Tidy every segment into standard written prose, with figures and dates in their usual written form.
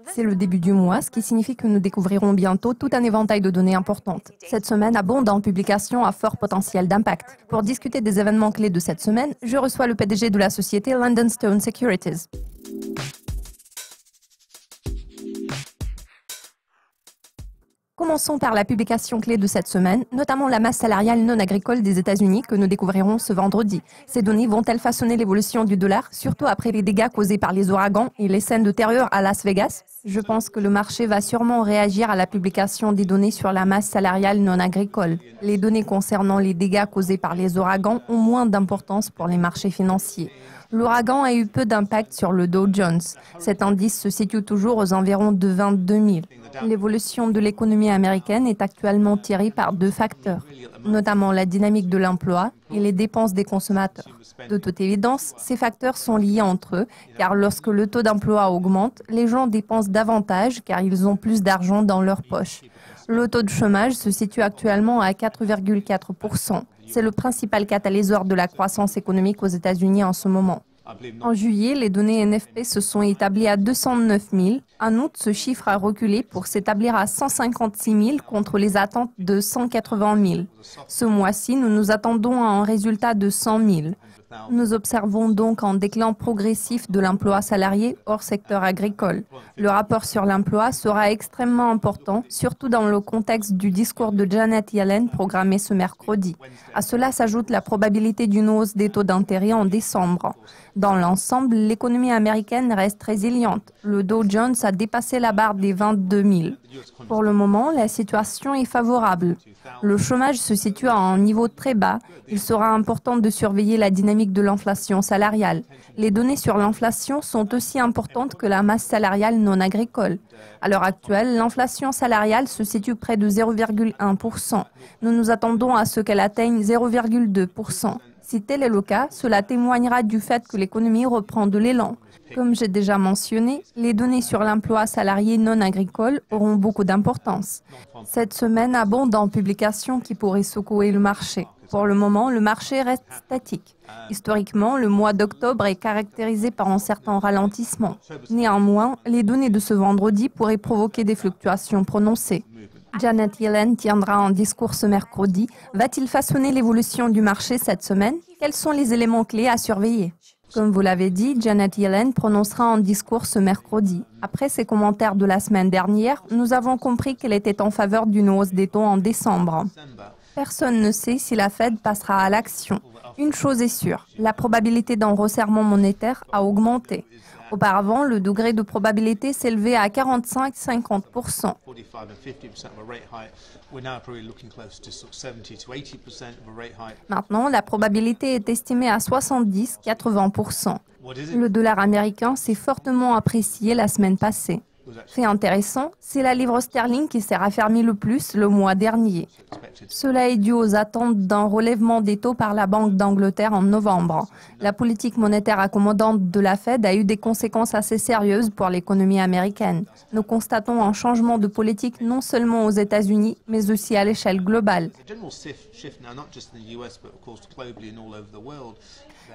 C'est le début du mois, ce qui signifie que nous découvrirons bientôt tout un éventail de données importantes. Cette semaine abonde en publications à fort potentiel d'impact. Pour discuter des événements clés de cette semaine, je reçois le PDG de la société London Stone Securities. Commençons par la publication clé de cette semaine, notamment la masse salariale non agricole des États-Unis que nous découvrirons ce vendredi. Ces données vont-elles façonner l'évolution du dollar, surtout après les dégâts causés par les ouragans et les scènes de terreur à Las Vegas? Je pense que le marché va sûrement réagir à la publication des données sur la masse salariale non agricole. Les données concernant les dégâts causés par les ouragans ont moins d'importance pour les marchés financiers. L'ouragan a eu peu d'impact sur le Dow Jones. Cet indice se situe toujours aux environs de 22 000. L'évolution de l'économie américaine est actuellement tirée par deux facteurs, notamment la dynamique de l'emploi et les dépenses des consommateurs. De toute évidence, ces facteurs sont liés entre eux, car lorsque le taux d'emploi augmente, les gens dépensent davantage car ils ont plus d'argent dans leur poche. Le taux de chômage se situe actuellement à 4,4%. C'est le principal catalyseur de la croissance économique aux États-Unis en ce moment. En juillet, les données NFP se sont établies à 209 000. En août, ce chiffre a reculé pour s'établir à 156 000 contre les attentes de 180 000. Ce mois-ci, nous nous attendons à un résultat de 100 000. Nous observons donc un déclin progressif de l'emploi salarié hors secteur agricole. Le rapport sur l'emploi sera extrêmement important, surtout dans le contexte du discours de Janet Yellen programmé ce mercredi. À cela s'ajoute la probabilité d'une hausse des taux d'intérêt en décembre. Dans l'ensemble, l'économie américaine reste résiliente. Le Dow Jones a dépassé la barre des 22 000. Pour le moment, la situation est favorable. Le chômage se situe à un niveau très bas. Il sera important de surveiller la dynamique de l'inflation salariale. Les données sur l'inflation sont aussi importantes que la masse salariale non agricole. À l'heure actuelle, l'inflation salariale se situe près de 0,1%. Nous nous attendons à ce qu'elle atteigne 0,2%. Si tel est le cas, cela témoignera du fait que l'économie reprend de l'élan. Comme j'ai déjà mentionné, les données sur l'emploi salarié non agricole auront beaucoup d'importance. Cette semaine abonde en publications qui pourraient secouer le marché. Pour le moment, le marché reste statique. Historiquement, le mois d'octobre est caractérisé par un certain ralentissement. Néanmoins, les données de ce vendredi pourraient provoquer des fluctuations prononcées. Janet Yellen tiendra un discours ce mercredi. Va-t-il façonner l'évolution du marché cette semaine? Quels sont les éléments clés à surveiller? Comme vous l'avez dit, Janet Yellen prononcera un discours ce mercredi. Après ses commentaires de la semaine dernière, nous avons compris qu'elle était en faveur d'une hausse des taux en décembre. Personne ne sait si la Fed passera à l'action. Une chose est sûre, la probabilité d'un resserrement monétaire a augmenté. Auparavant, le degré de probabilité s'élevait à 45-50%. Maintenant, la probabilité est estimée à 70-80%. Le dollar américain s'est fortement apprécié la semaine passée. Fait intéressant, c'est la livre sterling qui s'est raffermie le plus le mois dernier. Cela est dû aux attentes d'un relèvement des taux par la Banque d'Angleterre en novembre. La politique monétaire accommodante de la Fed a eu des conséquences assez sérieuses pour l'économie américaine. Nous constatons un changement de politique non seulement aux États-Unis, mais aussi à l'échelle globale.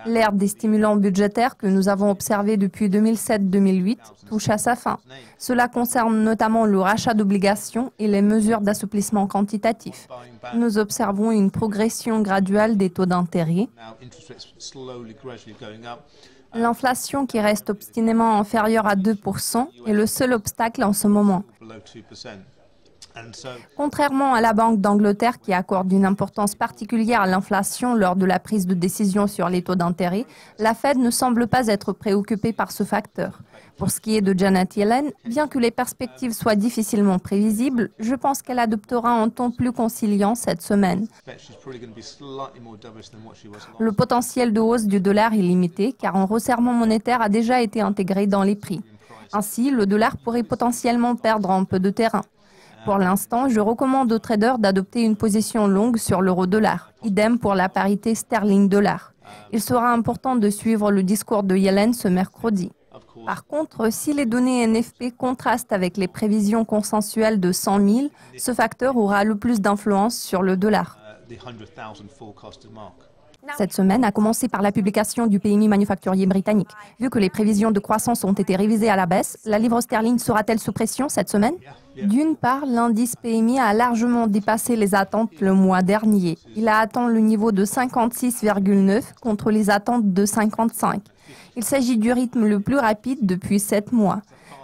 L'ère des stimulants budgétaires que nous avons observée depuis 2007-2008 touche à sa fin. Cela concerne notamment le rachat d'obligations et les mesures d'assouplissement quantitatif. Nous observons une progression graduelle des taux d'intérêt. L'inflation qui reste obstinément inférieure à 2% est le seul obstacle en ce moment. Contrairement à la Banque d'Angleterre qui accorde une importance particulière à l'inflation lors de la prise de décision sur les taux d'intérêt, la Fed ne semble pas être préoccupée par ce facteur. Pour ce qui est de Janet Yellen, bien que les perspectives soient difficilement prévisibles, je pense qu'elle adoptera un ton plus conciliant cette semaine. Le potentiel de hausse du dollar est limité car un resserrement monétaire a déjà été intégré dans les prix. Ainsi, le dollar pourrait potentiellement perdre un peu de terrain. Pour l'instant, je recommande aux traders d'adopter une position longue sur l'euro-dollar. Idem pour la parité sterling-dollar. Il sera important de suivre le discours de Yellen ce mercredi. Par contre, si les données NFP contrastent avec les prévisions consensuelles de 100 000, ce facteur aura le plus d'influence sur le dollar. Cette semaine a commencé par la publication du PMI manufacturier britannique. Vu que les prévisions de croissance ont été révisées à la baisse, la livre sterling sera-t-elle sous pression cette semaine? D'une part, l'indice PMI a largement dépassé les attentes le mois dernier. Il a atteint le niveau de 56,9 contre les attentes de 55. Il s'agit du rythme le plus rapide depuis 7 mois.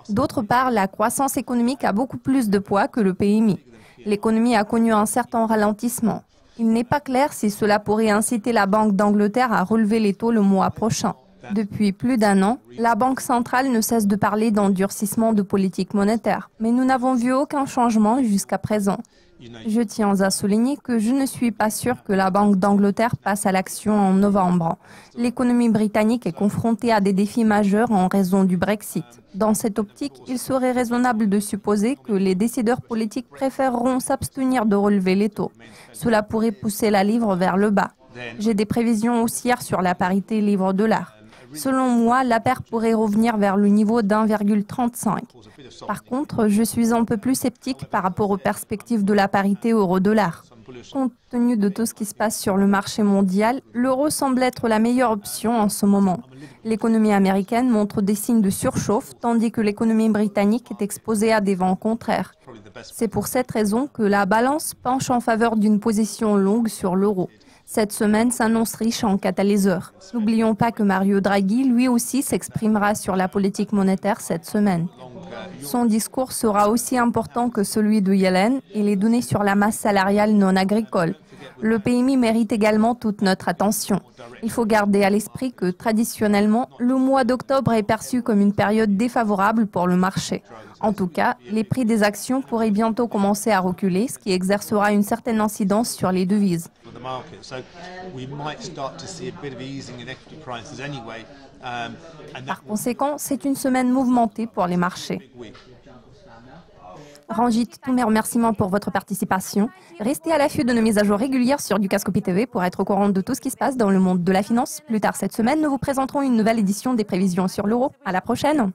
D'autre part, la croissance économique a beaucoup plus de poids que le PMI. L'économie a connu un certain ralentissement. Il n'est pas clair si cela pourrait inciter la Banque d'Angleterre à relever les taux le mois prochain. Depuis plus d'un an, la Banque centrale ne cesse de parler d'endurcissement de politique monétaire, mais nous n'avons vu aucun changement jusqu'à présent. Je tiens à souligner que je ne suis pas sûr que la Banque d'Angleterre passe à l'action en novembre. L'économie britannique est confrontée à des défis majeurs en raison du Brexit. Dans cette optique, il serait raisonnable de supposer que les décideurs politiques préféreront s'abstenir de relever les taux. Cela pourrait pousser la livre vers le bas. J'ai des prévisions haussières sur la parité livre-dollar. Selon moi, la paire pourrait revenir vers le niveau d'1,35. Par contre, je suis un peu plus sceptique par rapport aux perspectives de la parité euro-dollar. Compte tenu de tout ce qui se passe sur le marché mondial, l'euro semble être la meilleure option en ce moment. L'économie américaine montre des signes de surchauffe, tandis que l'économie britannique est exposée à des vents contraires. C'est pour cette raison que la balance penche en faveur d'une position longue sur l'euro. Cette semaine s'annonce riche en catalyseurs. N'oublions pas que Mario Draghi, lui aussi, s'exprimera sur la politique monétaire cette semaine. Son discours sera aussi important que celui de Yellen et les données sur la masse salariale non agricole. Le PMI mérite également toute notre attention. Il faut garder à l'esprit que, traditionnellement, le mois d'octobre est perçu comme une période défavorable pour le marché. En tout cas, les prix des actions pourraient bientôt commencer à reculer, ce qui exercera une certaine incidence sur les devises. Par conséquent, c'est une semaine mouvementée pour les marchés. Ranjit, tous mes remerciements pour votre participation. Restez à l'affût de nos mises à jour régulières sur Dukascopy TV pour être au courant de tout ce qui se passe dans le monde de la finance. Plus tard cette semaine, nous vous présenterons une nouvelle édition des prévisions sur l'euro. À la prochaine!